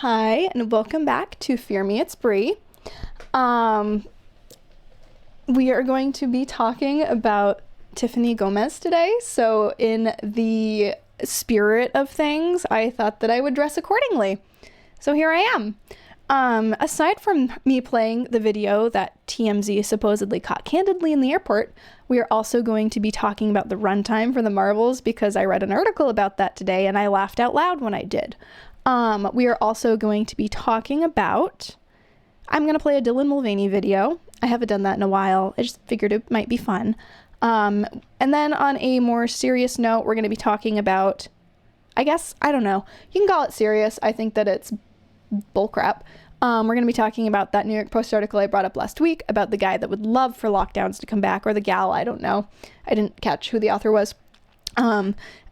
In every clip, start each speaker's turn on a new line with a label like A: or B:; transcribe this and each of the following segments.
A: Hi, and welcome back to Fear Me It's Brie. We are going to be talking about Tiffany Gomez today, so in the spirit of things, I thought that I would dress accordingly. So here I am. Aside from me playing the video that TMZ supposedly caught candidly in the airport, we are also going to be talking about the runtime for the Marvels because I read an article about that today and I laughed out loud when I did. We are also going to be talking about, I'm going to play a Dylan Mulvaney video. I haven't done that in a while. I just figured it might be fun. And then on a more serious note, we're going to be talking about, I don't know. You can call it serious. I think that it's bullcrap. We're going to be talking about that New York Post article I brought up last week about the guy that would love for lockdowns to come back, or the gal, I don't know. I didn't catch who the author was.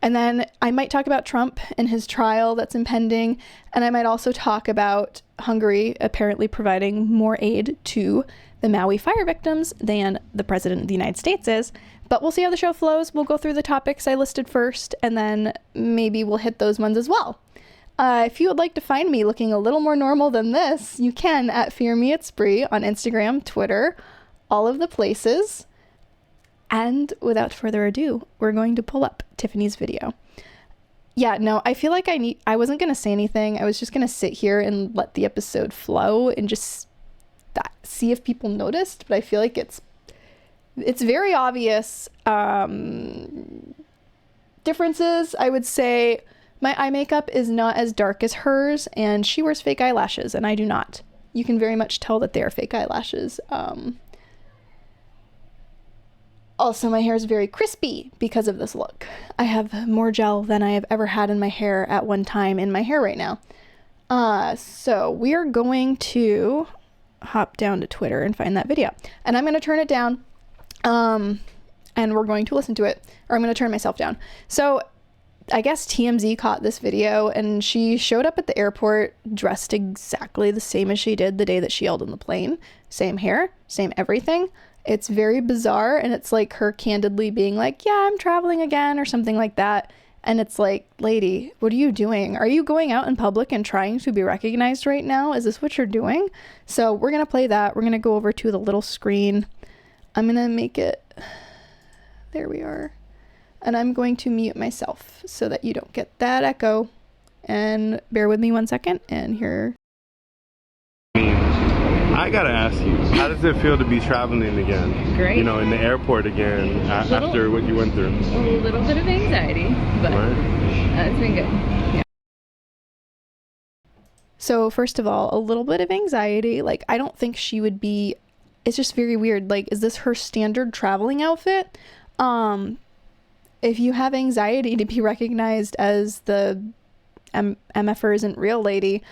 A: And then I might talk about Trump and his trial that's impending, and I might also talk about Hungary apparently providing more aid to the Maui fire victims than the President of the United States is. But we'll see how the show flows. We'll go through the topics I listed first, and then maybe we'll hit those ones as well. If you would like to find me looking a little more normal than this, you can at fearmeitsbre on Instagram, Twitter, all of the places. And without further ado, we're going to pull up Tiffany's video. Yeah, no, I feel like I wasn't going to say anything. I was just going to sit here and let the episode flow and just see if people noticed. But I feel like it's very obvious differences. I would say my eye makeup is not as dark as hers, and she wears fake eyelashes, and I do not. You can very much tell that they are fake eyelashes. Also, my hair is very crispy because of this look. I have more gel than I have ever had in my hair at one time in my hair right now. So we are going to hop down to Twitter and find that video. And I'm going to turn it down, and we're going to listen to it. Or I'm going to turn myself down. So I guess TMZ caught this video, and she showed up at the airport dressed exactly the same as she did the day that she yelled on the plane. Same hair, same everything. It's very bizarre, and it's like her candidly being like, yeah, I'm traveling again, or something like that. And it's like, lady, what are you doing? Are you going out in public and trying to be recognized right now? Is this what you're doing? So we're going to play that. We're going to go over to the little screen. I'm going to make it, there we are. And I'm going to mute myself so that you don't get that echo. And bear with me 1 second, and here.
B: I gotta ask you, how does it feel to be traveling again?
C: Great.
B: You know, in the airport again, after what you went through?
C: A little bit of anxiety, but it's been good. Yeah.
A: So first of all, a little bit of anxiety. Like, I don't think she would be, it's just very weird. Like, is this her standard traveling outfit? If you have anxiety to be recognized as the MFR isn't real lady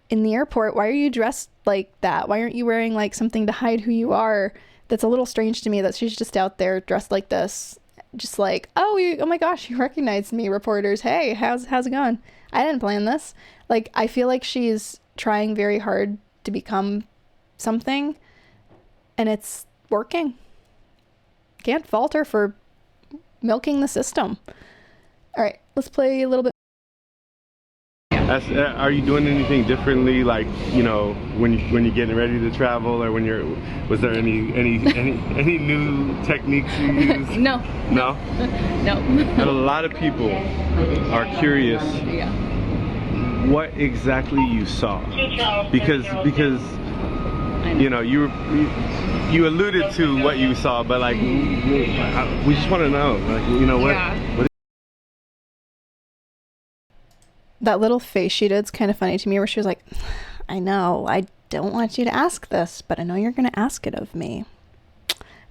A: in the airport, why are you dressed like that? Why aren't you wearing like something to hide who you are? That's a little strange to me that she's just out there dressed like this, just like, oh my gosh, you recognized me, reporters. Hey, how's it going? I didn't plan this. Like, I feel like she's trying very hard to become something, and it's working. Can't fault her for milking the system. All right, let's play a little bit.
B: Are you doing anything differently, like, you know, when you're getting ready to travel, or was there any new techniques you used?
C: No.
B: No?
C: No.
B: And a lot of people are curious what exactly you saw, because you know, you alluded to what you saw, but like we just want to know, like, you know, what
A: That little face she did is kind of funny to me, where she was like, I know, I don't want you to ask this, but I know you're going to ask it of me.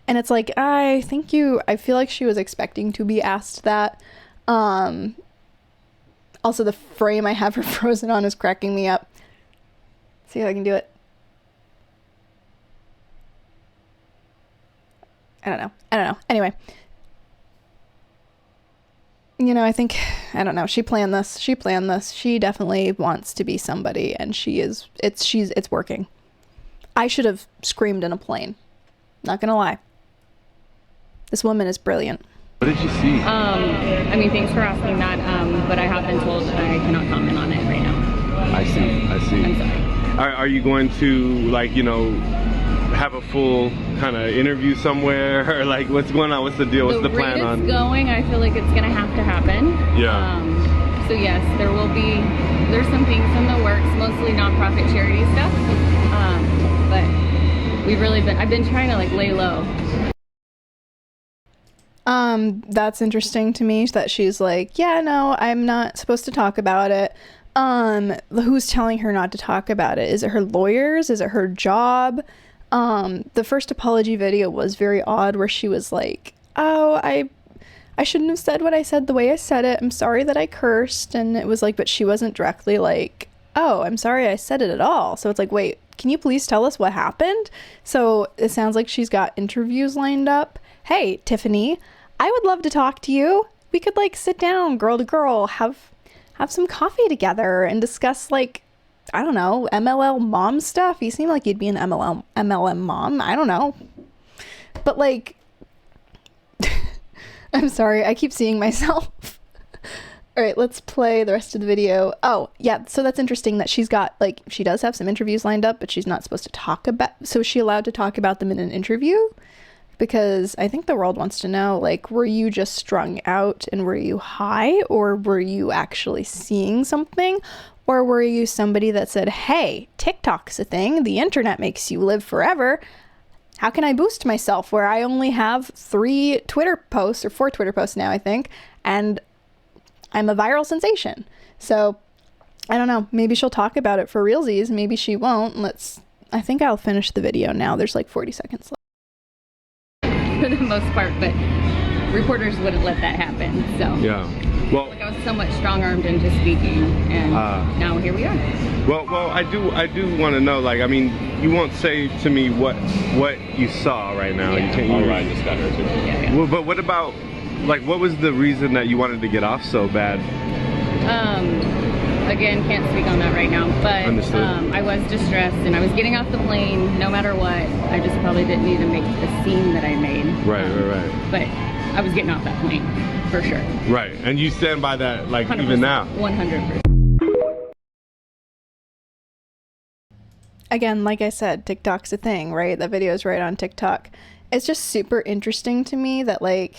A: And it's like, I feel like she was expecting to be asked that. Also, the frame I have her frozen on is cracking me up. See if I can do it. I don't know. Anyway. You know, I don't know. She planned this. She definitely wants to be somebody, and it's working. I should have screamed in a plane. Not gonna lie. This woman is brilliant.
B: What did you see?
C: I mean, thanks for asking that, but I have been told that I cannot comment on it right now.
B: I see. I see.
C: I'm sorry.
B: Are you going to, like, you know, have a full kind of interview somewhere, or like what's going on? What's the deal? What's the plan
C: rate
B: on?
C: It's going. I feel like it's gonna have to happen.
B: Yeah.
C: So yes, there's some things in the works, mostly nonprofit charity stuff. But I've been trying to like lay low.
A: That's interesting to me that she's like, yeah, no, I'm not supposed to talk about it. Who's telling her not to talk about it? Is it her lawyers? Is it her job? The first apology video was very odd, where she was like, oh, I shouldn't have said what I said the way I said it. I'm sorry that I cursed. And it was like, but she wasn't directly like, oh, I'm sorry I said it at all. So it's like, wait, can you please tell us what happened? So it sounds like she's got interviews lined up. Hey, Tiffany, I would love to talk to you. We could like sit down, girl to girl, have some coffee together and discuss, like, I don't know, MLM mom stuff. You seem like you'd be an MLM mom. I don't know. But like, I'm sorry, I keep seeing myself. All right, let's play the rest of the video. Oh, yeah, so that's interesting that she's got, like, she does have some interviews lined up, but she's not supposed to talk about, so is she allowed to talk about them in an interview? Because I think the world wants to know, like, were you just strung out and were you high, or were you actually seeing something? Or were you somebody that said, hey, TikTok's a thing, the internet makes you live forever. How can I boost myself where I only have 3 Twitter posts, or 4 Twitter posts now, I think, and I'm a viral sensation? So I don't know, maybe she'll talk about it for realsies, maybe she won't. I think I'll finish the video now. There's like 40 seconds left.
C: For the most part, but reporters wouldn't let that happen. So
B: Yeah. Well,
C: like I was somewhat strong-armed into speaking, and now here we are.
B: Well, I do want to know, like, I mean, you won't say to me what you saw right now.
C: Yeah.
B: You can't.
D: All right, just got her too.
C: Yeah.
B: Well, but what about, like, what was the reason that you wanted to get off so bad?
C: Again, can't speak on that right now, but
B: Understood.
C: I was distressed and I was getting off the plane no matter what. I just probably didn't need to make the scene that I made.
B: Right.
C: But I was getting off that plane, for sure.
B: Right, and you stand by that, like,
C: 100%,
B: even now.
C: 100%.
A: Again, like I said, TikTok's a thing, right? That video is right on TikTok. It's just super interesting to me that, like,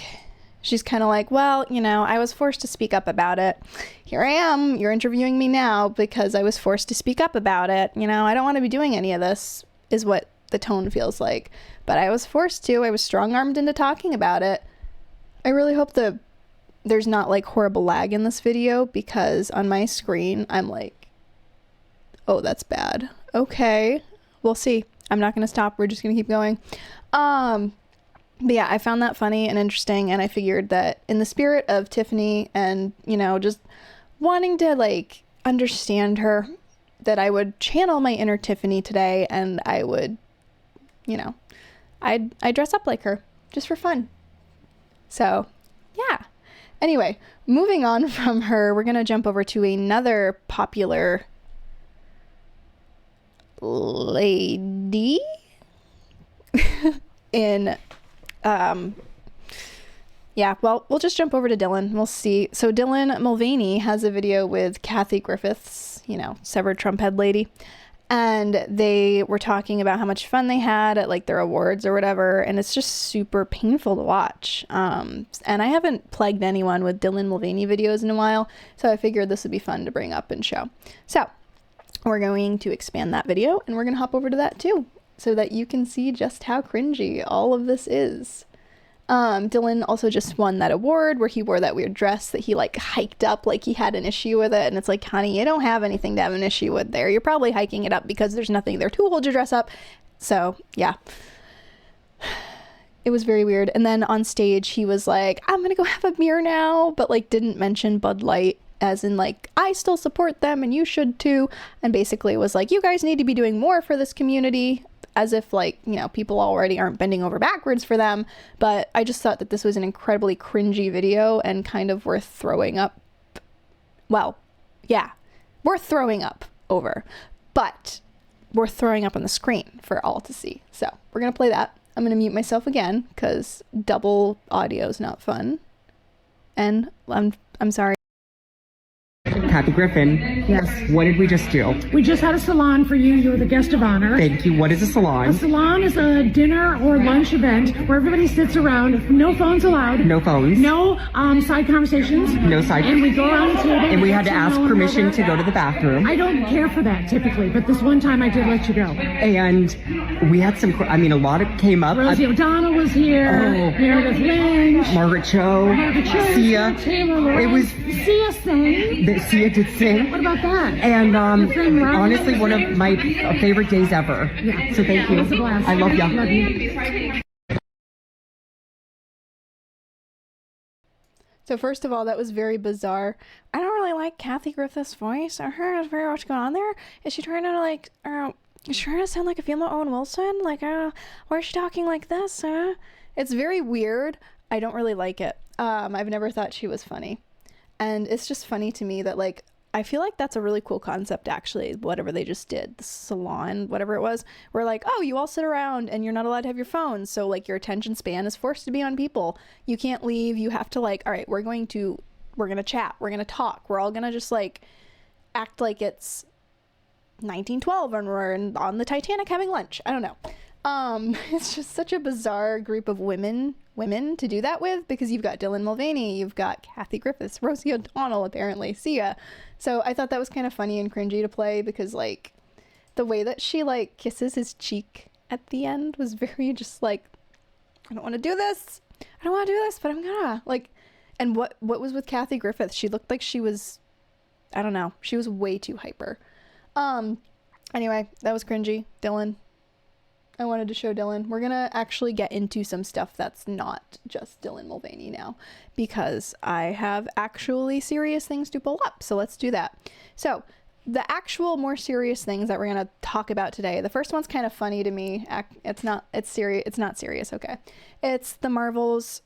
A: she's kind of like, well, you know, I was forced to speak up about it. Here I am. You're interviewing me now because I was forced to speak up about it. You know, I don't want to be doing any of this, is what the tone feels like. But I was forced to. I was strong-armed into talking about it. I really hope there's not, like, horrible lag in this video, because on my screen, I'm like, oh, that's bad. Okay, we'll see. I'm not going to stop. We're just going to keep going. But yeah, I found that funny and interesting, and I figured that in the spirit of Tiffany and, you know, just wanting to, like, understand her, that I would channel my inner Tiffany today, and I would, you know, I'd dress up like her just for fun. So, yeah. Anyway, moving on from her, we're going to jump over to another popular lady in yeah, well, we'll just jump over to Dylan. We'll see. So Dylan Mulvaney has a video with Kathy Griffiths, you know, severed Trump head lady, and they were talking about how much fun they had at, like, their awards or whatever, and it's just super painful to watch. And I haven't plagued anyone with Dylan Mulvaney videos in a while, so I figured this would be fun to bring up and show. So we're going to expand that video, and we're going to hop over to that too, so that you can see just how cringy all of this is. Dylan also just won that award where he wore that weird dress that he, like, hiked up like he had an issue with it, and it's like, honey, you don't have anything to have an issue with there. You're probably hiking it up because there's nothing there to hold your dress up. So yeah, it was very weird. And then on stage he was like, I'm gonna go have a beer now, but, like, didn't mention Bud Light, as in, like, I still support them and you should too, and basically was like, you guys need to be doing more for this community, as if, like, you know, people already aren't bending over backwards for them. But I just thought that this was an incredibly cringy video and kind of worth throwing up. Well, yeah, worth throwing up over, but worth throwing up on the screen for all to see. So we're gonna play that. I'm gonna mute myself again because double audio is not fun, and I'm sorry.
D: Kathy Griffin.
E: Yes.
D: What did we just do?
E: We just had a salon for you. You were the guest of honor.
D: Thank you. What is a salon?
E: A salon is a dinner or lunch event where everybody sits around. No phones allowed.
D: No phones.
E: No side conversations.
D: No side.
E: And we go around the table.
D: And we had to ask permission to go to the bathroom.
E: I don't care for that typically, but this one time I did let you go.
D: And we had some, I mean, a lot of came up.
E: Rosie O'Donnell was here. Meredith Lynch.
D: Margaret Cho. Sia.
E: Taylor.
D: It was
E: Sia sang.
D: Sia did sing.
E: What about that?
D: And honestly, one of my favorite days ever.
E: Yeah.
D: So thank you.
E: It was a blast.
D: I love you.
E: Love you.
A: So first of all, that was very bizarre. I don't really like Kathy Griffith's voice. I heard there's very much going on there. Is she trying to like, is she trying to sound like a female Owen Wilson? Like, why is she talking like this? It's very weird. I don't really like it. I've never thought she was funny. And it's just funny to me that like, I feel like that's a really cool concept actually, whatever they just did, the salon, whatever it was, where like, oh, you all sit around and you're not allowed to have your phones. So like your attention span is forced to be on people. You can't leave. You have to like, all right, we're going to chat. We're going to talk. We're all going to just like act like it's 1912 and we're on the Titanic having lunch. I don't know. It's just such a bizarre group of women to do that with, because you've got Dylan Mulvaney, you've got Kathy Griffiths, Rosie O'Donnell, apparently, Sia. So I thought that was kind of funny and cringy to play, because like the way that she like kisses his cheek at the end was very just like, I don't want to do this. I don't want to do this, but I'm gonna like. And what was with Kathy Griffith? She looked like she was, I don't know, she was way too hyper. Anyway, that was cringy. Dylan, I wanted to show Dylan. We're gonna actually get into some stuff that's not just Dylan Mulvaney now, because I have actually serious things to pull up. So let's do that. So the actual more serious things that we're gonna talk about today. The first one's kind of funny to me. It's not serious. Okay. It's the Marvel's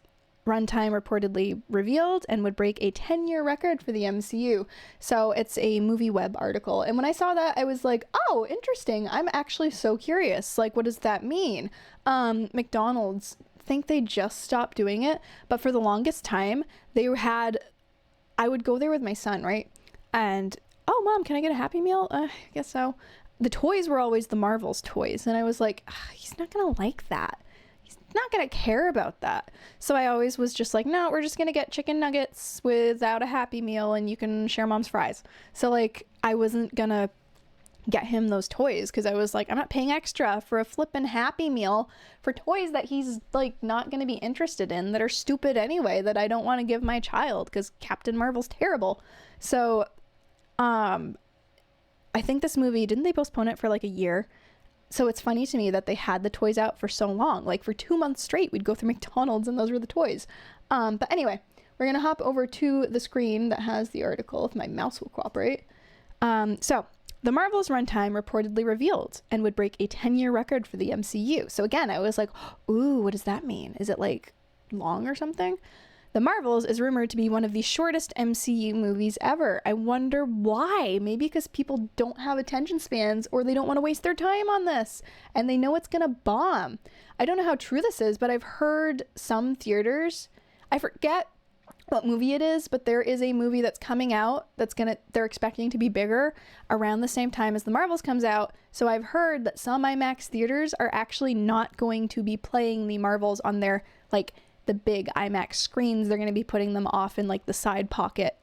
A: runtime reportedly revealed and would break a 10-year record for the MCU. So it's a movie web article. And when I saw that, I was like, oh, interesting. I'm actually so curious. Like, what does that mean? McDonald's, think they just stopped doing it, but for the longest time, I would go there with my son, right? And, oh, Mom, can I get a Happy Meal? I guess so. The toys were always the Marvel's toys. And I was like, he's not gonna like that. Not gonna care about that. So I always was just like, no, we're just gonna get chicken nuggets without a Happy Meal and you can share Mom's fries. So like I wasn't gonna get him those toys because I was like, I'm not paying extra for a flippin' Happy Meal for toys that he's like not gonna be interested in, that are stupid anyway, that I don't want to give my child because Captain Marvel's terrible. So I think this movie, didn't they postpone it for like a year? So it's funny to me that they had the toys out for so long. Like for 2 months straight, we'd go through McDonald's and those were the toys. But anyway, we're going to hop over to the screen that has the article, if my mouse will cooperate. So the Marvel's runtime reportedly revealed and would break a 10-year record for the MCU. So again, I was like, ooh, what does that mean? Is it like long or something? The Marvels is rumored to be one of the shortest MCU movies ever. I wonder why. Maybe because people don't have attention spans or they don't want to waste their time on this and they know it's gonna bomb. I don't know how true this is, but I've heard some theaters, I forget what movie it is, but there is a movie that's coming out they're expecting to be bigger around the same time as the Marvels comes out. So I've heard that some IMAX theaters are actually not going to be playing the Marvels on their like the big IMAX screens. They're going to be putting them off in like the side pocket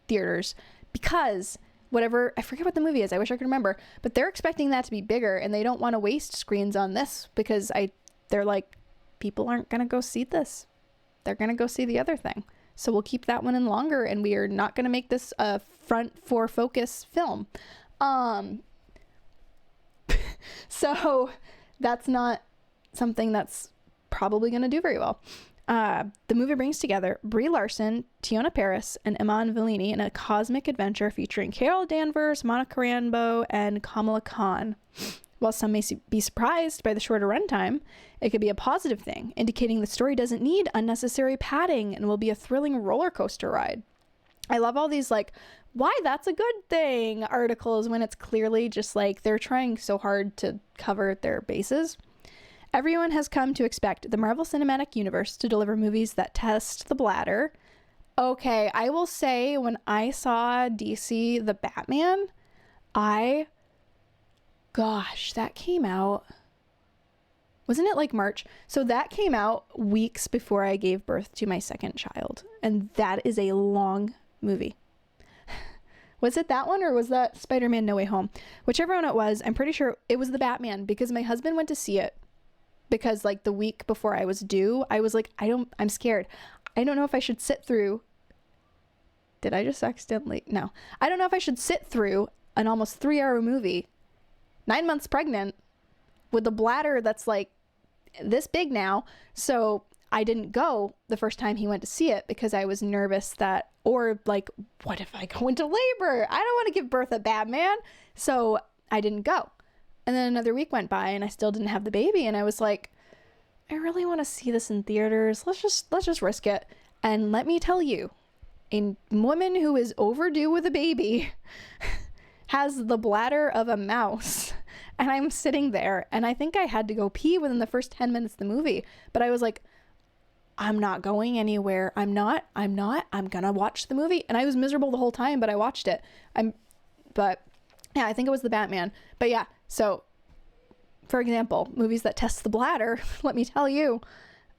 A: theaters because whatever, I forget what the movie is. I wish I could remember, but they're expecting that to be bigger and they don't want to waste screens on this because they're like, people aren't going to go see this. They're going to go see the other thing. So we'll keep that one in longer and we are not going to make this a front for focus film. So that's not something that's probably going to do very well. The movie brings together Brie Larson, Tiona Paris, and Iman Vellani in a cosmic adventure featuring Carol Danvers, Monica Rambeau, and Kamala Khan. While some may be surprised by the shorter runtime, it could be a positive thing, indicating the story doesn't need unnecessary padding and will be a thrilling roller coaster ride. I love all these like, why that's a good thing articles when it's clearly just like they're trying so hard to cover their bases. Everyone has come to expect the Marvel Cinematic Universe to deliver movies that test the bladder. Okay, I will say when I saw DC The Batman, gosh, that came out, wasn't it like March? So that came out weeks before I gave birth to my second child. And that is a long movie. Was it that one or was that Spider-Man No Way Home? Whichever one it was, I'm pretty sure it was The Batman because my husband went to see it because like the week before I was due, I was like, I'm scared. I don't know if I should sit through. Did I just accidentally? No. I don't know if I should sit through an almost 3-hour movie, 9 months pregnant, with a bladder that's like this big now. So I didn't go the first time he went to see it because I was nervous that, or like, what if I go into labor? I don't want to give birth at Batman. So I didn't go. And then another week went by and I still didn't have the baby. And I was like, I really want to see this in theaters. Let's just risk it. And let me tell you, a woman who is overdue with a baby has the bladder of a mouse. And I'm sitting there and I think I had to go pee within the first 10 minutes of the movie. But I was like, I'm not going anywhere. I'm gonna watch the movie. And I was miserable the whole time, but I watched it. But yeah, I think it was The Batman. But yeah, so for example, movies that test the bladder, let me tell you,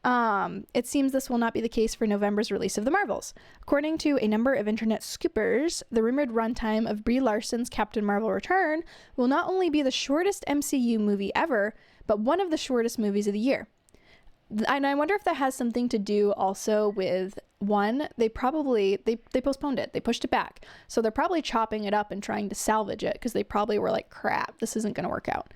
A: it seems this will not be the case for November's release of The Marvels. According to a number of internet scoopers, the rumored runtime of Brie Larson's Captain Marvel Return will not only be the shortest MCU movie ever, but one of the shortest movies of the year. And I wonder if that has something to do also with, one, they postponed it. They pushed it back. So they're probably chopping it up and trying to salvage it because they probably were like, crap, this isn't going to work out.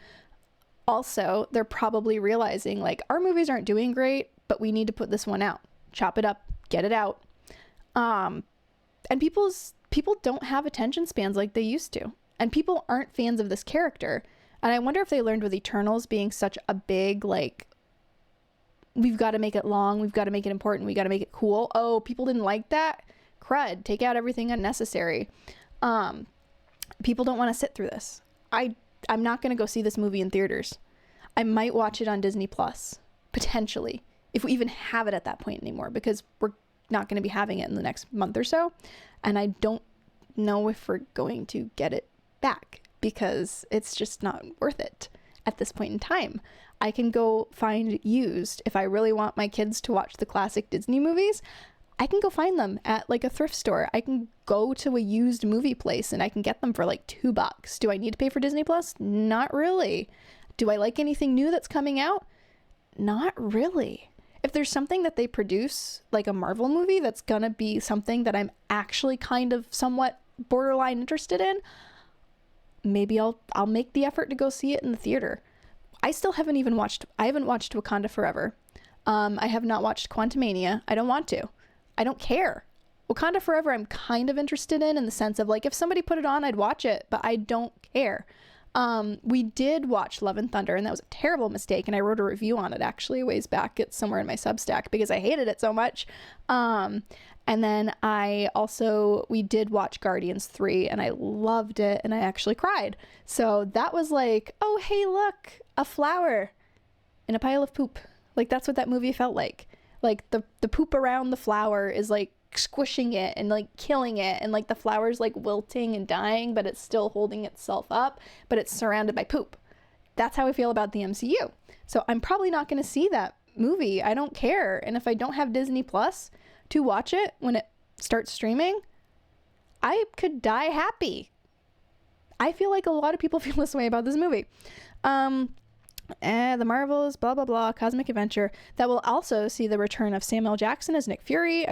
A: Also, they're probably realizing like our movies aren't doing great, but we need to put this one out. Chop it up, get it out. And people don't have attention spans like they used to. And people aren't fans of this character. And I wonder if they learned with Eternals being such a big, like, we've got to make it long, we've got to make it important, we got to make it cool. Oh, people didn't like that? Crud, take out everything unnecessary. People don't want to sit through this. I'm not going to go see this movie in theaters. I might watch it on Disney Plus, potentially, if we even have it at that point anymore, because we're not going to be having it in the next month or so. And I don't know if we're going to get it back because it's just not worth it at this point in time. I can go find used, if I really want my kids to watch the classic Disney movies, I can go find them at like a thrift store. I can go to a used movie place and I can get them for like $2. Do I need to pay for Disney Plus? Not really. Do I like anything new that's coming out? Not really. If there's something that they produce, like a Marvel movie, that's gonna be something that I'm actually kind of somewhat borderline interested in, maybe I'll make the effort to go see it in the theater. I haven't watched Wakanda Forever. I have not watched Quantumania. I don't want to. I don't care. Wakanda Forever I'm kind of interested in the sense of like if somebody put it on, I'd watch it, but I don't care. We did watch Love and Thunder, and that was a terrible mistake, and I wrote a review on it actually a ways back. It's somewhere in my Substack because I hated it so much. And then we did watch Guardians 3, and I loved it, and I actually cried. So that was like, oh, hey, look, a flower in a pile of poop. Like, that's what that movie felt like. Like, the poop around the flower is, like, squishing it and, like, killing it. And, like, the flower's, like, wilting and dying, but it's still holding itself up. But it's surrounded by poop. That's how I feel about the MCU. So I'm probably not going to see that movie. I don't care. And if I don't have Disney Plus to watch it when it starts streaming, I could die happy. I feel like a lot of people feel this way about this movie. The Marvels, blah, blah, blah, cosmic adventure that will also see the return of Samuel Jackson as Nick Fury,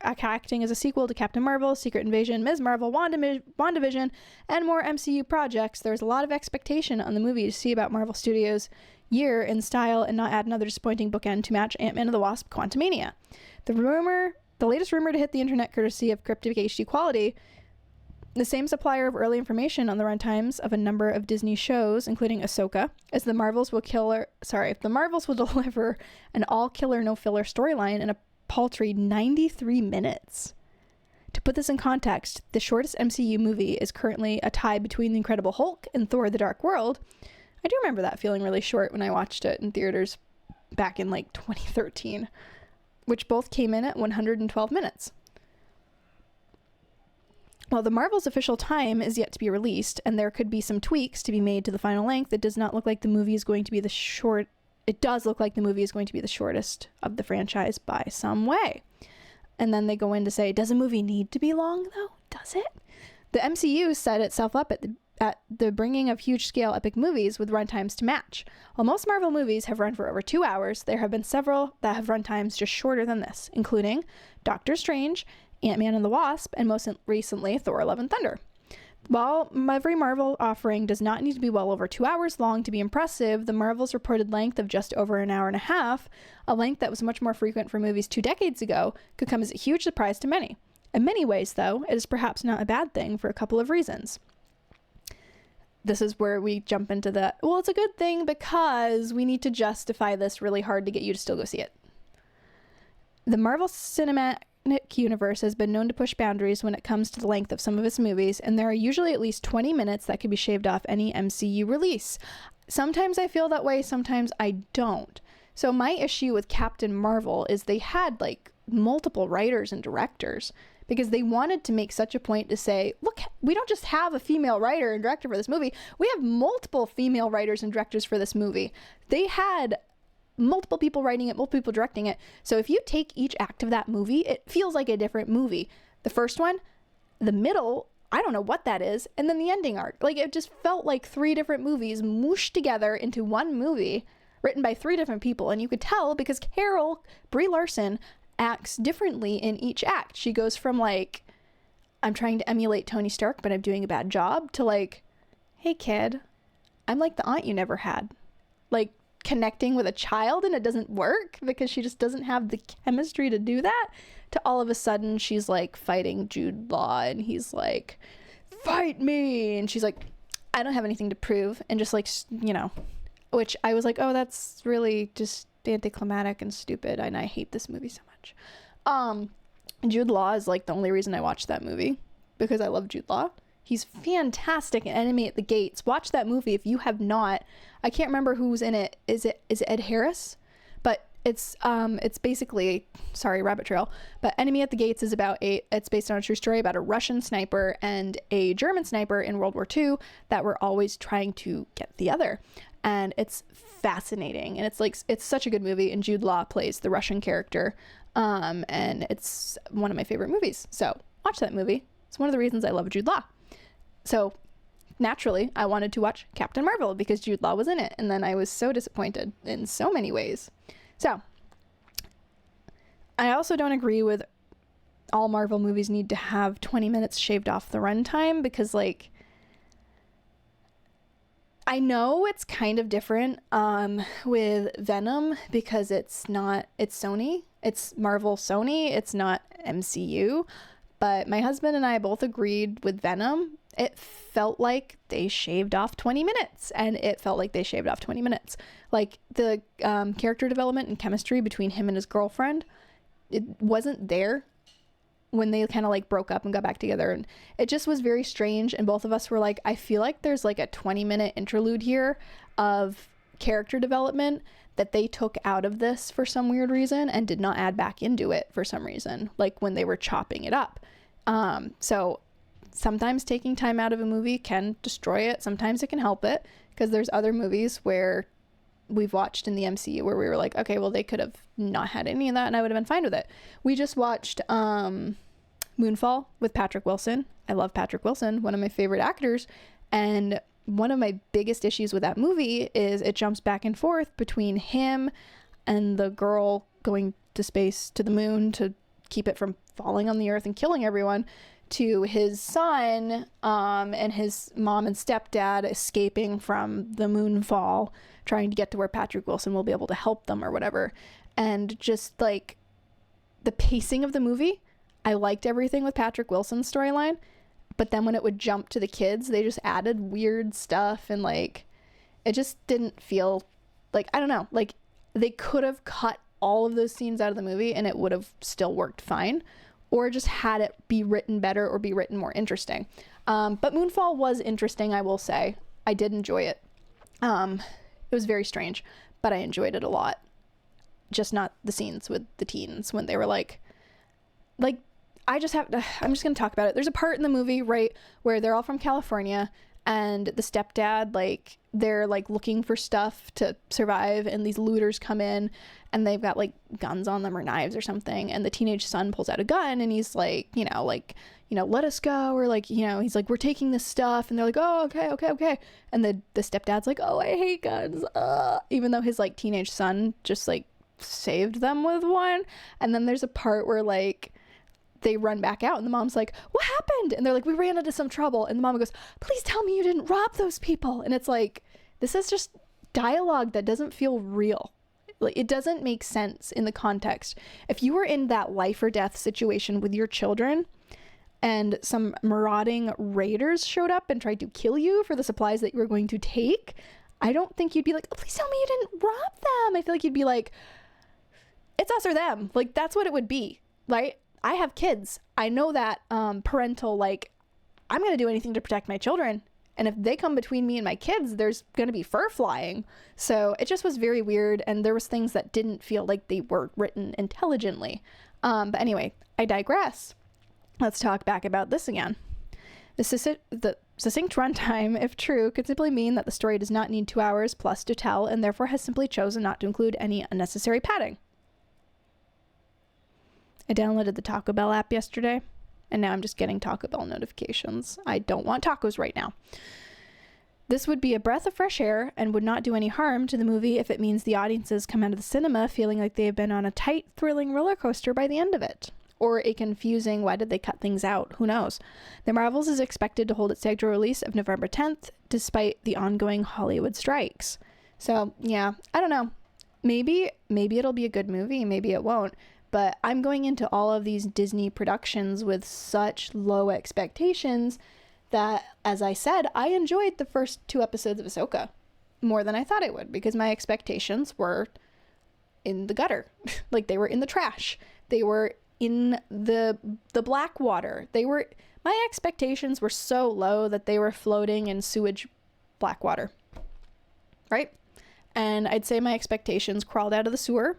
A: acting as a sequel to Captain Marvel, Secret Invasion, Ms. Marvel, WandaVision, and more MCU projects. There's a lot of expectation on the movie to see about Marvel Studios' year in style and not add another disappointing bookend to match Ant-Man and the Wasp: Quantumania. The latest rumor to hit the internet courtesy of Cryptic HD Quality, the same supplier of early information on the runtimes of a number of Disney shows, including Ahsoka, as the Marvels will deliver an all-killer, no-filler storyline in a paltry 93 minutes. To put this in context, the shortest MCU movie is currently a tie between The Incredible Hulk and Thor: The Dark World. I do remember that feeling really short when I watched it in theaters back in like 2013, which both came in at 112 minutes. While the Marvel's official time is yet to be released, and there could be some tweaks to be made to the final length, it does not look like the movie is going to be it does look like the movie is going to be the shortest of the franchise by some way. And then they go in to say, does a movie need to be long though? Does it? The MCU set itself up at the bringing of huge-scale epic movies with runtimes to match. While most Marvel movies have run for over 2 hours, there have been several that have runtimes just shorter than this, including Doctor Strange, Ant-Man and the Wasp, and most recently, Thor: Love and Thunder. While every Marvel offering does not need to be well over 2 hours long to be impressive, the Marvel's reported length of just over an hour and a half, a length that was much more frequent for movies 2 decades ago, could come as a huge surprise to many. In many ways, though, it is perhaps not a bad thing for a couple of reasons. This is where we jump into well, it's a good thing because we need to justify this really hard to get you to still go see it. The Marvel Cinematic Universe has been known to push boundaries when it comes to the length of some of its movies, and there are usually at least 20 minutes that could be shaved off any MCU release. Sometimes I feel that way, sometimes I don't. So my issue with Captain Marvel is they had like multiple writers and directors because they wanted to make such a point to say, look, we don't just have a female writer and director for this movie, we have multiple female writers and directors for this movie. They had multiple people writing it, multiple people directing it. So if you take each act of that movie, it feels like a different movie. The first one, the middle, I don't know what that is, and then the ending arc. Like, it just felt like 3 different movies mooshed together into one movie written by 3 different people. And you could tell because Brie Larson, acts differently in each act. She goes from like, I'm trying to emulate Tony Stark, but I'm doing a bad job, to like, hey kid, I'm like the aunt you never had. Like, connecting with a child and it doesn't work because she just doesn't have the chemistry to do that, to all of a sudden she's like fighting Jude Law and he's like, fight me, and she's like, I don't have anything to prove, and just like, you know, which I was like, oh, that's really just anticlimactic and stupid, and I hate this movie so much. Jude Law is like the only reason I watched that movie, because I love Jude Law. He's fantastic in Enemy at the Gates. Watch that movie if you have not. I can't remember who's in it. Is it Ed Harris? But it's basically, sorry, rabbit trail. But Enemy at the Gates is it's based on a true story about a Russian sniper and a German sniper in World War II that were always trying to get the other. And it's fascinating. And it's such a good movie. And Jude Law plays the Russian character. And it's one of my favorite movies. So watch that movie. It's one of the reasons I love Jude Law. So naturally, I wanted to watch Captain Marvel because Jude Law was in it. And then I was so disappointed in so many ways. So I also don't agree with all Marvel movies need to have 20 minutes shaved off the runtime, because like, I know it's kind of different with Venom because it's Sony. It's Marvel Sony. It's not MCU. But my husband and I both agreed with Venom. It felt like they shaved off 20 minutes. And it felt like they shaved off 20 minutes. Like the character development and chemistry between him and his girlfriend, it wasn't there when they kind of like broke up and got back together, and it just was very strange. And both of us were like, I feel like there's like a 20-minute interlude here of character development that they took out of this for some weird reason and did not add back into it for some reason, like when they were chopping it up. So sometimes taking time out of a movie can destroy it, sometimes it can help it, because there's other movies where we've watched in the MCU where we were like, okay, well, they could have not had any of that and I would have been fine with it. We just watched Moonfall with Patrick Wilson. I love Patrick Wilson, one of my favorite actors. And one of my biggest issues with that movie is it jumps back and forth between him and the girl going to space, to the moon, to keep it from falling on the earth and killing everyone, to his son and his mom and stepdad escaping from the moonfall, trying to get to where Patrick Wilson will be able to help them or whatever. And just like the pacing of the movie, I liked everything with Patrick Wilson's storyline, but then when it would jump to the kids, they just added weird stuff, and like it just didn't feel like, I don't know, like they could have cut all of those scenes out of the movie and it would have still worked fine, or just had it be written better or be written more interesting. But Moonfall was interesting, I will say. I did enjoy it. It was very strange, but I enjoyed it a lot. Just not the scenes with the teens when they were like, I'm just going to talk about it. There's a part in the movie, right, where they're all from California, and the stepdad, like, they're like looking for stuff to survive, and these looters come in and they've got like guns on them or knives or something, and the teenage son pulls out a gun and he's like, let us go, or like, he's like, we're taking this stuff, and they're like, oh, okay, and the stepdad's like, oh, I hate guns, even though his like teenage son just like saved them with one. And then there's a part where like they run back out and the mom's like, what happened? And they're like, we ran into some trouble. And the mom goes, please tell me you didn't rob those people. And it's like, this is just dialogue that doesn't feel real. Like, it doesn't make sense in the context. If you were in that life or death situation with your children and some marauding raiders showed up and tried to kill you for the supplies that you were going to take, I don't think you'd be like, oh, please tell me you didn't rob them. I feel like you'd be like, it's us or them. Like, that's what it would be, right? I have kids. I know that parental, like, I'm going to do anything to protect my children. And if they come between me and my kids, there's going to be fur flying. So it just was very weird. And there was things that didn't feel like they were written intelligently. But anyway, I digress. Let's talk back about this again. The succinct runtime, if true, could simply mean that the story does not need 2 hours plus to tell, and therefore has simply chosen not to include any unnecessary padding. I downloaded the Taco Bell app yesterday, and now I'm just getting Taco Bell notifications. I don't want tacos right now. This would be a breath of fresh air and would not do any harm to the movie if it means the audiences come out of the cinema feeling like they have been on a tight, thrilling roller coaster by the end of it. Or a confusing, why did they cut things out? Who knows? The Marvels is expected to hold its scheduled release of November 10th, despite the ongoing Hollywood strikes. So, yeah, I don't know. Maybe it'll be a good movie, maybe it won't. But I'm going into all of these Disney productions with such low expectations that, as I said, I enjoyed the first 2 episodes of Ahsoka more than I thought I would, because my expectations were in the gutter. Like, they were in the trash. They were in the black water. My expectations were so low that they were floating in sewage black water. Right? And I'd say my expectations crawled out of the sewer,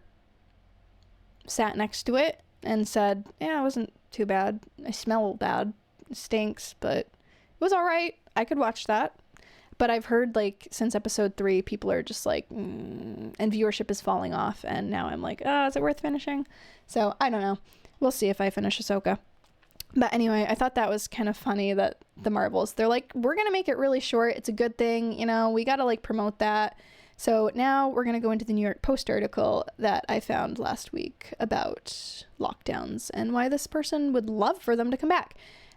A: sat next to it, and said, yeah, it wasn't too bad. I smell bad. It stinks, but it was all right. I could watch that. But I've heard, like, since episode 3, people are just like, and viewership is falling off. And now I'm like, is it worth finishing? So I don't know. We'll see if I finish Ahsoka. But anyway, I thought that was kind of funny that the Marvels, they're like, we're going to make it really short. It's a good thing. We got to like promote that. So now we're going to go into the New York Post article that I found last week about lockdowns and why this person would love for them to come back.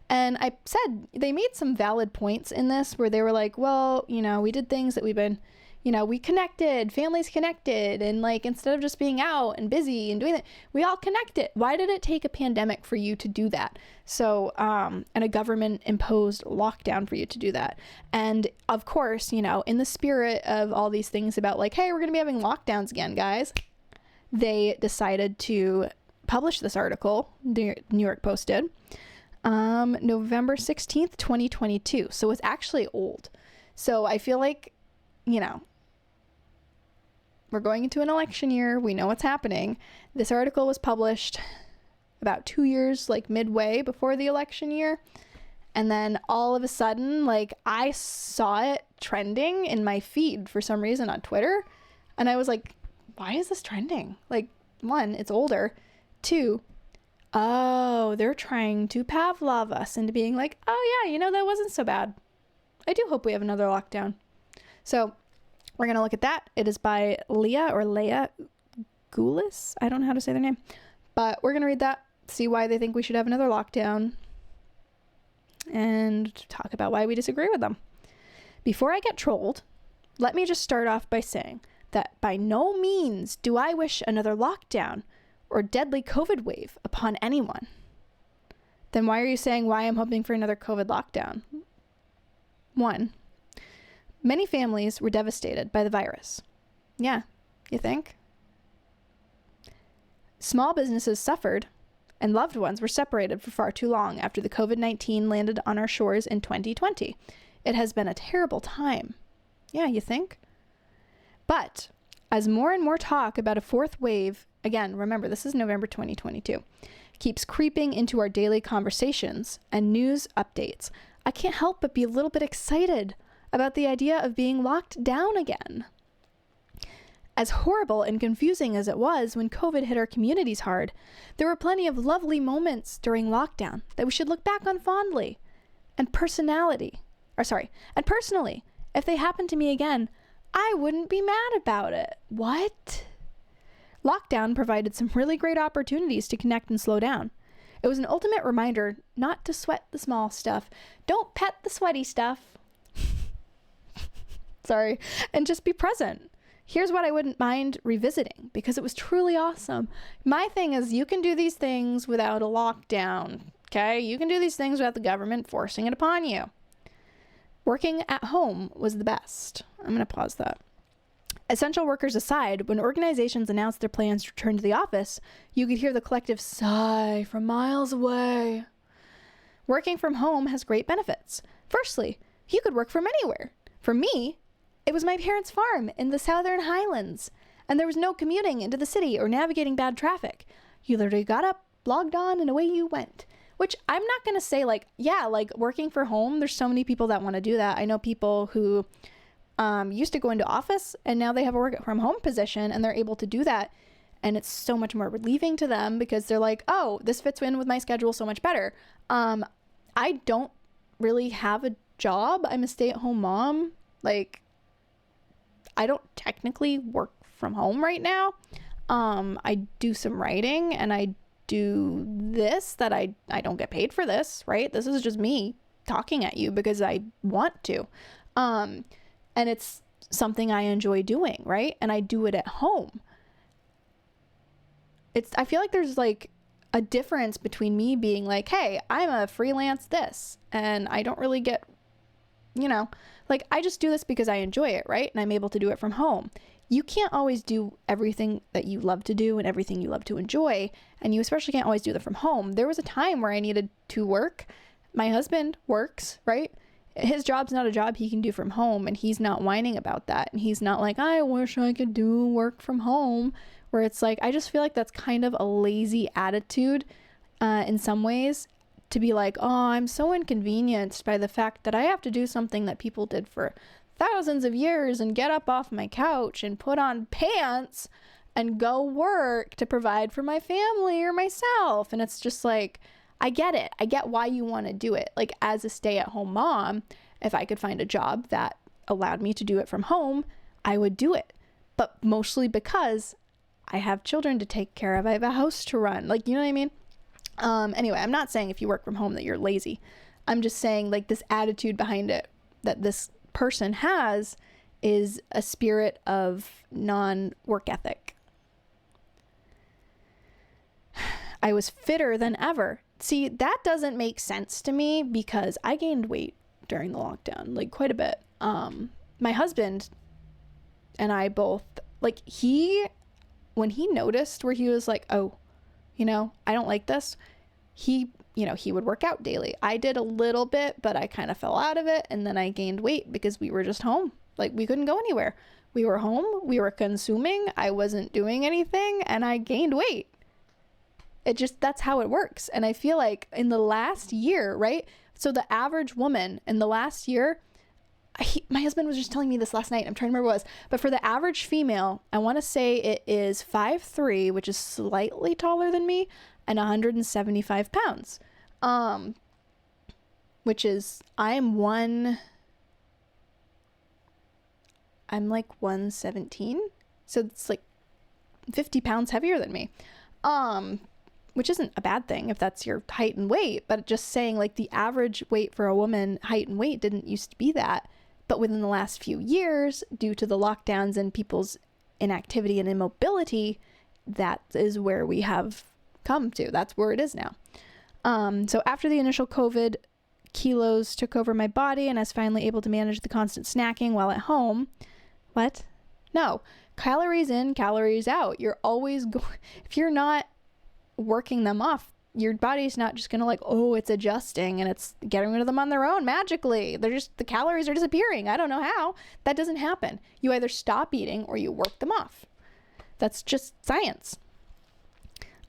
A: And I said they made some valid points in this where they were like, well, we did things that we've been, we connected, families connected. And like, instead of just being out and busy and doing that, we all connected. Why did it take a pandemic for you to do that? So, and a government imposed lockdown for you to do that. And of course, in the spirit of all these things about like, hey, we're going to be having lockdowns again, guys. They decided to publish this article, the New York Post did, November 16th, 2022. So it's actually old. So I feel like, we're going into an election year. We know what's happening. This article was published about 2 years, like midway before the election year. And then all of a sudden, like, I saw it trending in my feed for some reason on Twitter. And I was like, why is this trending? Like, 1, it's older. 2, oh, they're trying to Pavlov us into being like, oh yeah, that wasn't so bad. I do hope we have another lockdown. So we're going to look at that. It is by Leah Goulis. I don't know how to say their name. But we're going to read that, see why they think we should have another lockdown, and talk about why we disagree with them. Before I get trolled, let me just start off by saying that by no means do I wish another lockdown or deadly COVID wave upon anyone. Then why are you saying why I'm hoping for another COVID lockdown? 1, many families were devastated by the virus. Yeah, you think? Small businesses suffered, and loved ones were separated for far too long after the COVID-19 landed on our shores in 2020. It has been a terrible time. Yeah, you think? But as more and more talk about a 4th wave, again, remember, this is November 2022, keeps creeping into our daily conversations and news updates, I can't help but be a little bit excited about the idea of being locked down again. As horrible and confusing as it was when COVID hit our communities hard, there were plenty of lovely moments during lockdown that we should look back on fondly. And personally, if they happened to me again, I wouldn't be mad about it. What? Lockdown provided some really great opportunities to connect and slow down. It was an ultimate reminder not to sweat the small stuff. Don't pet the sweaty stuff. Sorry. And just be present. Here's what I wouldn't mind revisiting because it was truly awesome. My thing is you can do these things without a lockdown, okay? You can do these things without the government forcing it upon you. Working at home was the best. I'm going to pause that. Essential workers aside, when organizations announced their plans to return to the office, you could hear the collective sigh from miles away. Working from home has great benefits. Firstly, you could work from anywhere. For me, it was my parents' farm in the Southern Highlands, and there was no commuting into the city or navigating bad traffic. You literally got up, logged on, and away you went. Which I'm not going to say working for home, there's so many people that want to do that. I know people who used to go into office and now they have a work from home position and they're able to do that. And it's so much more relieving to them because they're like, oh, this fits in with my schedule so much better. I don't really have a job. I'm a stay-at-home mom. I don't technically work from home right now. I do some writing and I do this that I don't get paid for this, right? This is just me talking at you because I want to. And it's something I enjoy doing, right? And I do it at home. I feel like there's a difference between me being like, hey, I'm a freelance this, and I don't really get, I just do this because I enjoy it, right? And I'm able to do it from home. You can't always do everything that you love to do and everything you love to enjoy, and you especially can't always do that from home. There was a time where I needed to work. My husband works, right? His job's not a job he can do from home, and he's not whining about that. And he's not like, I wish I could do work from home, where it's like, I just feel like that's kind of a lazy attitude in some ways, to be like, oh, I'm so inconvenienced by the fact that I have to do something that people did for thousands of years and get up off my couch and put on pants and go work to provide for my family or myself. And it's just like, I get it. I get why you want to do it. As a stay-at-home mom, if I could find a job that allowed me to do it from home, I would do it. But mostly because I have children to take care of. I have a house to run. You know what I mean? Anyway, I'm not saying if you work from home that you're lazy. I'm just saying this attitude behind it that this person has is a spirit of non-work ethic. I was fitter than ever. See, that doesn't make sense to me because I gained weight during the lockdown, quite a bit. My husband and I both, when he noticed where he was like, oh, I don't like this, he would work out daily. I did a little bit, but I kind of fell out of it. And then I gained weight because we were just home. We couldn't go anywhere. We were home. We were consuming. I wasn't doing anything and I gained weight. That's how it works. And I feel like in the last year, right? So the average woman in the last year, my husband was just telling me this last night. I'm trying to remember what it was. But for the average female, I want to say it is 5'3", which is slightly taller than me, and 175 pounds. Which is, I'm 117. So it's 50 pounds heavier than me. Which isn't a bad thing if that's your height and weight, but just saying the average weight for a woman, height and weight, didn't used to be that. But within the last few years, due to the lockdowns and people's inactivity and immobility, that is where we have come to. That's where it is now. So after the initial COVID, kilos took over my body and I was finally able to manage the constant snacking while at home. What? No. Calories in, calories out. You're always going, if you're not working them off, your body's not just gonna it's adjusting and it's getting rid of them on their own magically. The calories are disappearing. I don't know how. That doesn't happen. You either stop eating or you work them off. That's just science.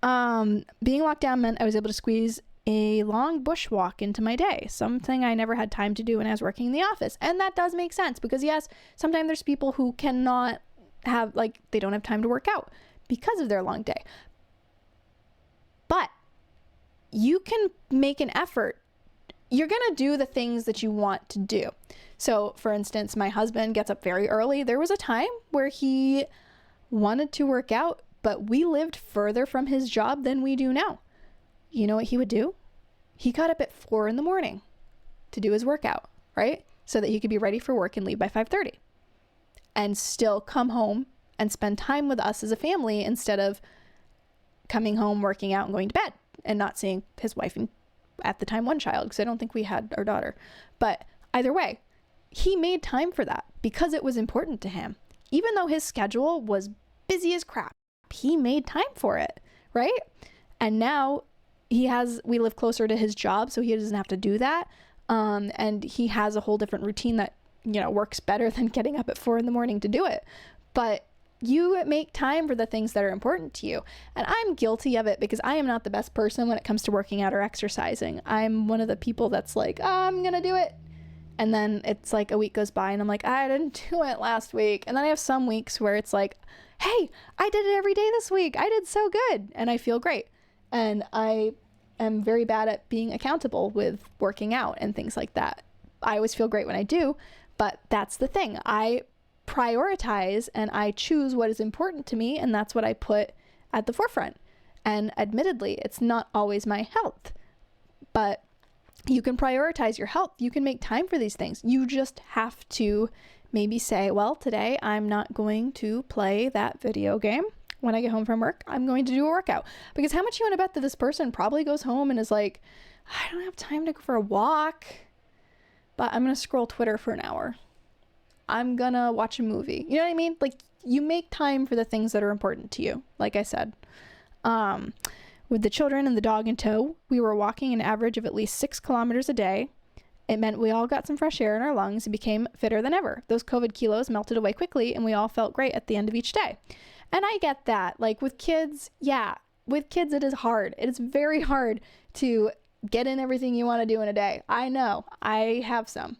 A: Being locked down meant I was able to squeeze a long bushwalk into my day, something I never had time to do when I was working in the office. And that does make sense because, yes, sometimes there's people who cannot have, like, they don't have time to work out because of their long day. But you can make an effort. You're going to do the things that you want to do. So, for instance, my husband gets up very early. There was a time where he wanted to work out, but we lived further from his job than we do now. You know what he would do? He got up at 4 a.m. to do his workout, right? So that he could be ready for work and leave by 5:30 and still come home and spend time with us as a family instead of coming home, working out, and going to bed and not seeing his wife and, at the time, one child, because I don't think we had our daughter. But either way, he made time for that because it was important to him. Even though his schedule was busy as crap, he made time for it, right? And now we live closer to his job, so he doesn't have to do that. And he has a whole different routine that, works better than getting up at 4 a.m. to do it. But you make time for the things that are important to you. And I'm guilty of it because I am not the best person when it comes to working out or exercising. I'm one of the people that's like, oh, I'm going to do it. And then it's like a week goes by and I'm like, I didn't do it last week. And then I have some weeks where it's like, hey, I did it every day this week. I did so good. And I feel great. And I am very bad at being accountable with working out and things like that. I always feel great when I do, but that's the thing. I prioritize and I choose what is important to me, and that's what I put at the forefront. And admittedly, it's not always my health, but you can prioritize your health. You can make time for these things. You just have to maybe say, well, today I'm not going to play that video game. When I get home from work, I'm going to do a workout. Because how much you want to bet that this person probably goes home and is like, I don't have time to go for a walk, but I'm going to scroll Twitter for an hour. I'm going to watch a movie. You know what I mean? Like, you make time for the things that are important to you, like I said. With the children and the dog in tow, we were walking an average of at least 6 kilometers a day. It meant we all got some fresh air in our lungs and became fitter than ever. Those COVID kilos melted away quickly, and we all felt great at the end of each day. And I get that. Like, with kids, with kids it is hard. It is very hard to get in everything you want to do in a day. I know. I have some.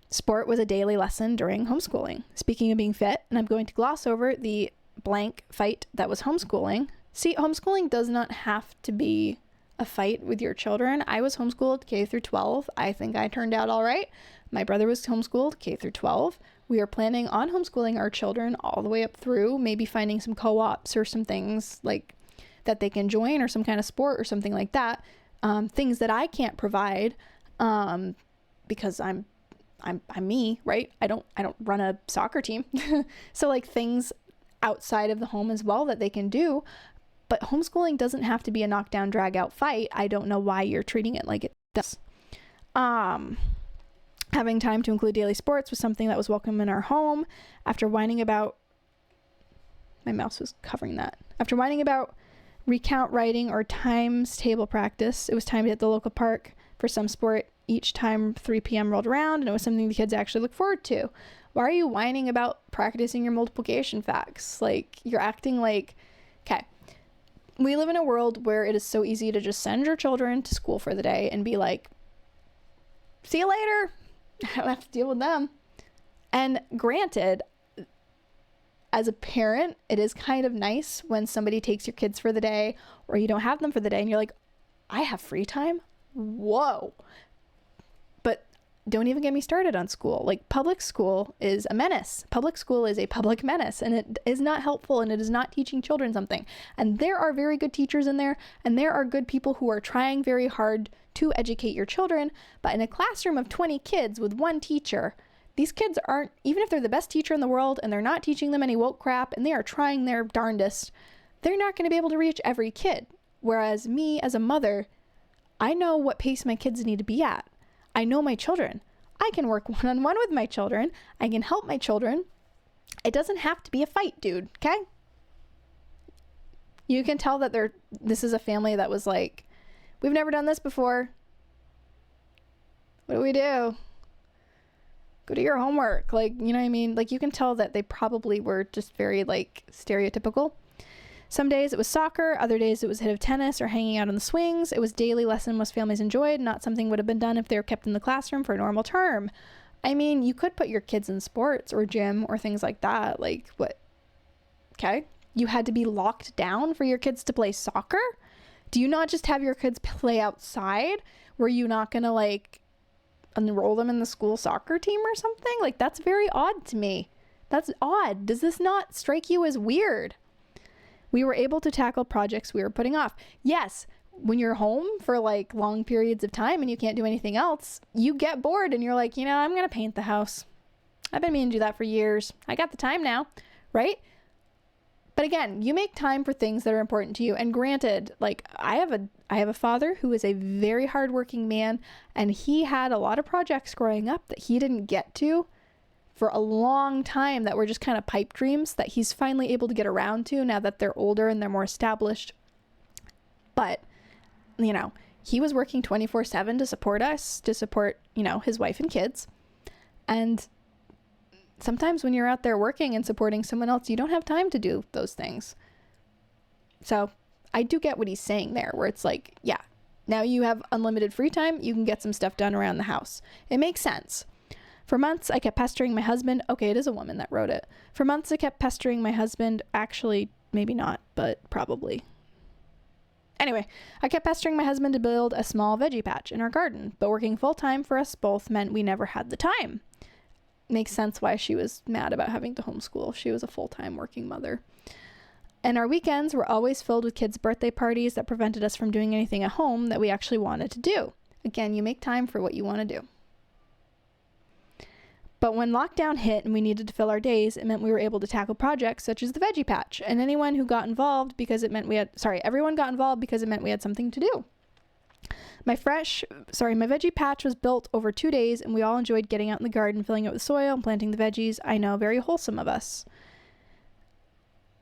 A: Sport was a daily lesson during homeschooling. Speaking of being fit, and I'm going to gloss over the blank fight that was homeschooling. See, homeschooling does not have to be a fight with your children. I was homeschooled K through 12. I think I turned out all right. My brother was homeschooled K through 12. We are planning on homeschooling our children all the way up through, maybe finding some co-ops or some things like that they can join, or some kind of sport or something like that. Things that I can't provide because I'm me, right? I don't run a soccer team. So like things outside of the home as well that they can do. But homeschooling doesn't have to be a knockdown, drag out fight. I don't know why you're treating it like it does. Having time to include daily sports was something that was welcome in our home. After whining about, my mouse was covering that. After whining about recount writing or times table practice, it was time to hit the local park for some sport each time 3 p.m. rolled around, and it was something the kids actually look forward to. Why are you whining about practicing your multiplication facts? Like, you're acting like, okay, we live in a world where it is so easy to just send your children to school for the day and be like, see you later. I don't have to deal with them. And granted, as a parent, it is kind of nice when somebody takes your kids for the day or you don't have them for the day and you're like, I have free time? Whoa. But don't even get me started on school. Like, public school is a menace. Public school is a public menace, and it is not helpful, and it is not teaching children something. And there are very good teachers in there, and there are good people who are trying very hard to educate your children. But in a classroom of 20 kids with one teacher, these kids aren't, even if they're the best teacher in the world and they're not teaching them any woke crap and they are trying their darndest, they're not going to be able to reach every kid. Whereas me as a mother, I know what pace my kids need to be at. I know my children. I can work one-on-one with my children. I can help my children. It doesn't have to be a fight, dude, okay? You can tell that this is a family that was like, we've never done this before. What do we do? Go do your homework. Like, you know what I mean? Like, you can tell that they probably were just very, like, stereotypical. Some days it was soccer, other days it was a hit of tennis or hanging out on the swings. It was daily lesson most families enjoyed, not something would have been done if they were kept in the classroom for a normal term. I mean, you could put your kids in sports or gym or things like that. Like, what? Okay. You had to be locked down for your kids to play soccer? Do you not just have your kids play outside? Were you not going to, like, enroll them in the school soccer team or something? Like, that's very odd to me. That's odd. Does this not strike you as weird? We were able to tackle projects we were putting off. Yes, when you're home for like long periods of time and you can't do anything else, you get bored and you're like, I'm going to paint the house. I've been meaning to do that for years. I got the time now, right? But again, you make time for things that are important to you. And granted, like I have a father who is a very hardworking man, and he had a lot of projects growing up that he didn't get to for a long time that were just kind of pipe dreams that he's finally able to get around to now that they're older and they're more established. But he was working 24/7 to support us, to support, his wife and kids. And sometimes when you're out there working and supporting someone else, you don't have time to do those things. So I do get what he's saying there, where it's like, yeah, now you have unlimited free time. You can get some stuff done around the house. It makes sense. For months, I kept pestering my husband. Okay, it is a woman that wrote it. For months, I kept pestering my husband. Actually, maybe not, but probably. Anyway, I kept pestering my husband to build a small veggie patch in our garden, but working full-time for us both meant we never had the time. Makes sense why she was mad about having to homeschool. She was a full-time working mother. And our weekends were always filled with kids' birthday parties that prevented us from doing anything at home that we actually wanted to do. Again, you make time for what you want to do. But when lockdown hit and we needed to fill our days, it meant we were able to tackle projects such as the veggie patch, and everyone got involved because it meant we had something to do. My veggie patch was built over 2 days, and we all enjoyed getting out in the garden, filling it with soil and planting the veggies. I know, very wholesome of us.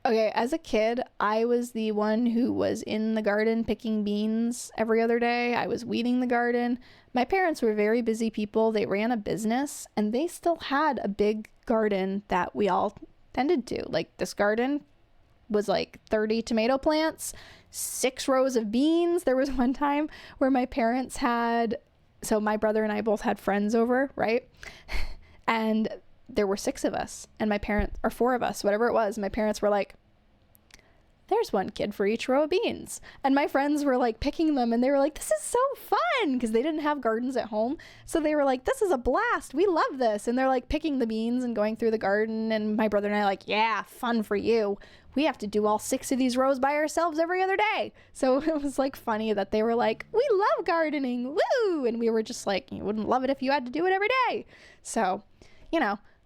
A: Okay, as a kid, I was the one who was in the garden picking beans every other day. I was weeding the garden. My parents were very busy people. They ran a business, and they still had a big garden that we all tended to. Like, this garden was like 30 tomato plants, 6 rows of beans. There was one time where my parents so my brother and I both had friends over, right? And there were 6 of us, and my parents, or 4 of us, whatever it was, my parents were like, there's one kid for each row of beans. And my friends were like picking them, and they were like, this is so fun, because they didn't have gardens at home. So they were like, this is a blast. We love this. And they're like picking the beans and going through the garden. And my brother and I like, yeah, fun for you. We have to do all 6 of these rows by ourselves every other day. So it was like funny that they were like, we love gardening. Woo! And we were just like, you wouldn't love it if you had to do it every day. So,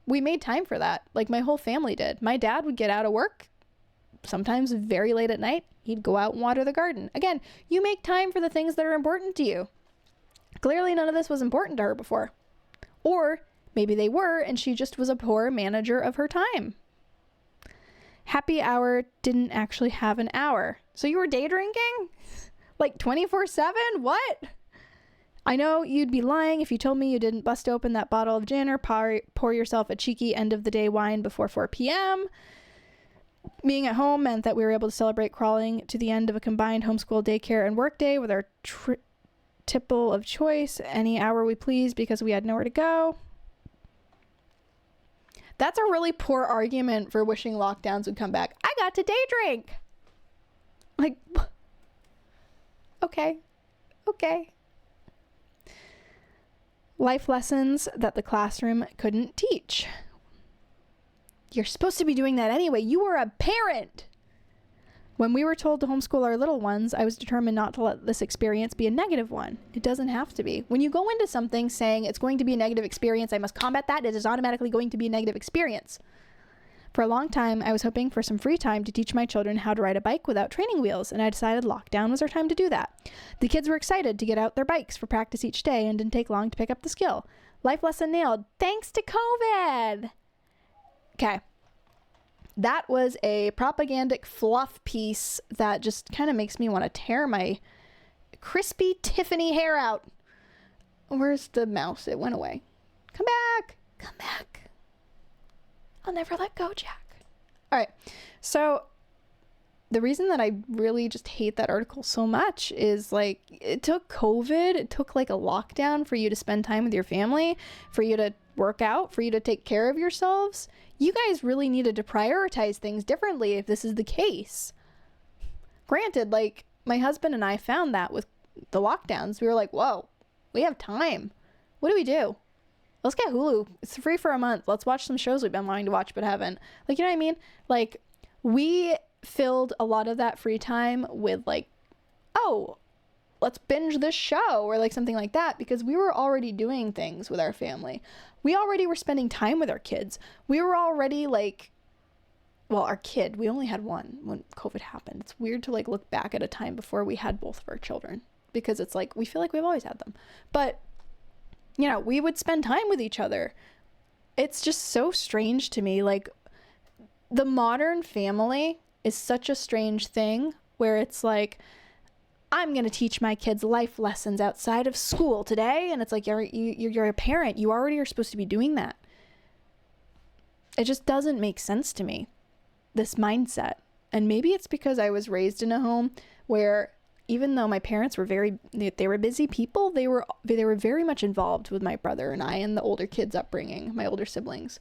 A: we made time for that. Like, my whole family did. My dad would get out of work, sometimes very late at night. He'd go out and water the garden. Again, you make time for the things that are important to you. Clearly, none of this was important to her before. Or maybe they were, and she just was a poor manager of her time. Happy hour didn't actually have an hour. So you were day drinking? Like 24/7? What? I know you'd be lying if you told me you didn't bust open that bottle of gin or pour yourself a cheeky end of the day wine before 4 p.m. Being at home meant that we were able to celebrate crawling to the end of a combined homeschool daycare and work day with our tipple of choice any hour we pleased because we had nowhere to go. That's a really poor argument for wishing lockdowns would come back. I got to day drink. Like, okay. Life lessons that the classroom couldn't teach. You're supposed to be doing that anyway. You were a parent. When we were told to homeschool our little ones, I was determined not to let this experience be a negative one. It doesn't have to be. When you go into something saying it's going to be a negative experience, I must combat that, it is automatically going to be a negative experience. For a long time, I was hoping for some free time to teach my children how to ride a bike without training wheels, and I decided lockdown was our time to do that. The kids were excited to get out their bikes for practice each day and didn't take long to pick up the skill. Life lesson nailed, thanks to COVID. Okay. That was a propagandic fluff piece that just kind of makes me want to tear my crispy Tiffany hair out. Where's the mouse? It went away. Come back. Come back. I'll never let go, Jack. All right. So the reason that I really just hate that article so much is like, it took COVID, it took like a lockdown for you to spend time with your family, for you to work out, for you to take care of yourselves. You guys really needed to prioritize things differently if this is the case. Granted, like, my husband and I found that with the lockdowns. We were like, whoa, we have time. What do we do? Let's get Hulu. It's free for a month. Let's watch some shows we've been wanting to watch but haven't. Like, you know what I mean? Like, we filled a lot of that free time with like, oh, let's binge this show or like something like that, because we were already doing things with our family. We already were spending time with our kids. We were already like, well, our kid, we only had one when COVID happened. It's weird to like look back at a time before we had both of our children, because it's like, we feel like we've always had them. But, you know, we would spend time with each other. It's just so strange to me. Like, the modern family is such a strange thing where it's like, I'm going to teach my kids life lessons outside of school today. And it's like, you're a parent. You already are supposed to be doing that. It just doesn't make sense to me, this mindset. And maybe it's because I was raised in a home where, even though my parents were they were busy people, they were very much involved with my brother and I and the older kids' upbringing, my older siblings.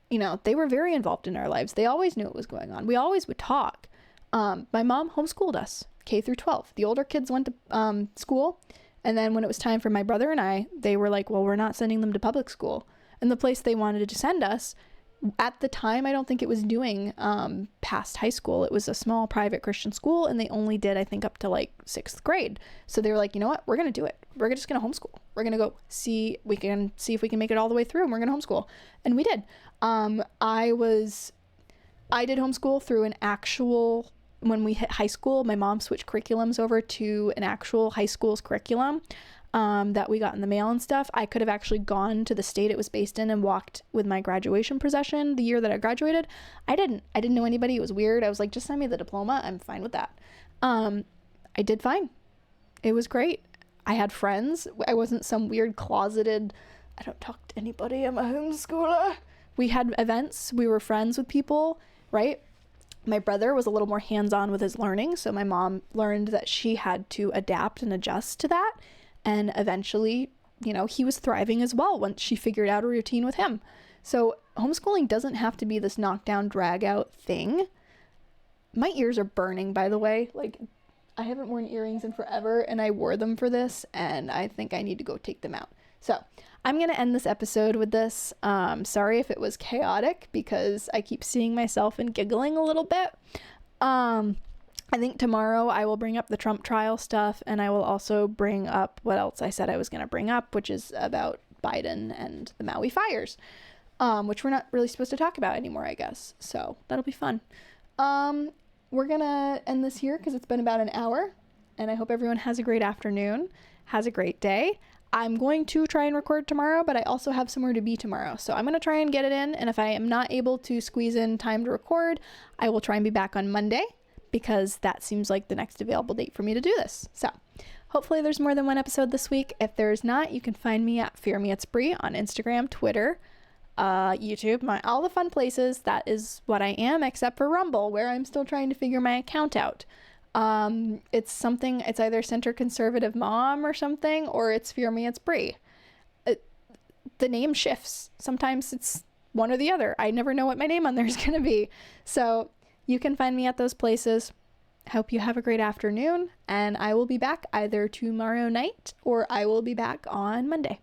A: You know, they were very involved in our lives. They always knew what was going on. We always would talk. My mom homeschooled us, K through 12. The older kids went to school. And then when it was time for my brother and I, they were like, well, we're not sending them to public school. And the place they wanted to send us, at the time, I don't think it was doing past high school. It was a small private Christian school, and they only did, I think, up to like 6th grade. So they were like, you know what? We're going to do it. We're just going to homeschool. We're going to go see if we can make it all the way through, and we're going to homeschool. And we did. I did homeschool through an actual, when we hit high school, my mom switched curriculums over to an actual high school's curriculum that we got in the mail and stuff. I could have actually gone to the state it was based in and walked with my graduation procession the year that I graduated. I didn't know anybody. It was weird. I was like, just send me the diploma. I'm fine with that. I did fine. It was great. I had friends. I wasn't some weird closeted, I don't talk to anybody, I'm a homeschooler. We had events. We were friends with people, right? My brother was a little more hands-on with his learning, so my mom learned that she had to adapt and adjust to that. And eventually, you know, he was thriving as well once she figured out a routine with him. So homeschooling doesn't have to be this knockdown, drag out thing. My ears are burning, by the way. Like, I haven't worn earrings in forever, and I wore them for this, and I think I need to go take them out. So I'm going to end this episode with this. Sorry if it was chaotic, because I keep seeing myself and giggling a little bit. I think tomorrow I will bring up the Trump trial stuff, and I will also bring up what else I said I was going to bring up, which is about Biden and the Maui fires, which we're not really supposed to talk about anymore, I guess. So that'll be fun. We're going to end this here because it's been about an hour, and I hope everyone has a great afternoon, has a great day. I'm going to try and record tomorrow, but I also have somewhere to be tomorrow. So I'm going to try and get it in, and if I am not able to squeeze in time to record, I will try and be back on Monday, because that seems like the next available date for me to do this. So hopefully there's more than one episode this week. If there's not, you can find me at fearmeitsbre on Instagram, Twitter, YouTube, all the fun places. That is what I am, except for Rumble, where I'm still trying to figure my account out. It's either Center Conservative Mom or something, or it's fearmeitsbre. The name shifts. Sometimes it's one or the other. I never know what my name on there is going to be. So you can find me at those places. Hope you have a great afternoon, and I will be back either tomorrow night or I will be back on Monday.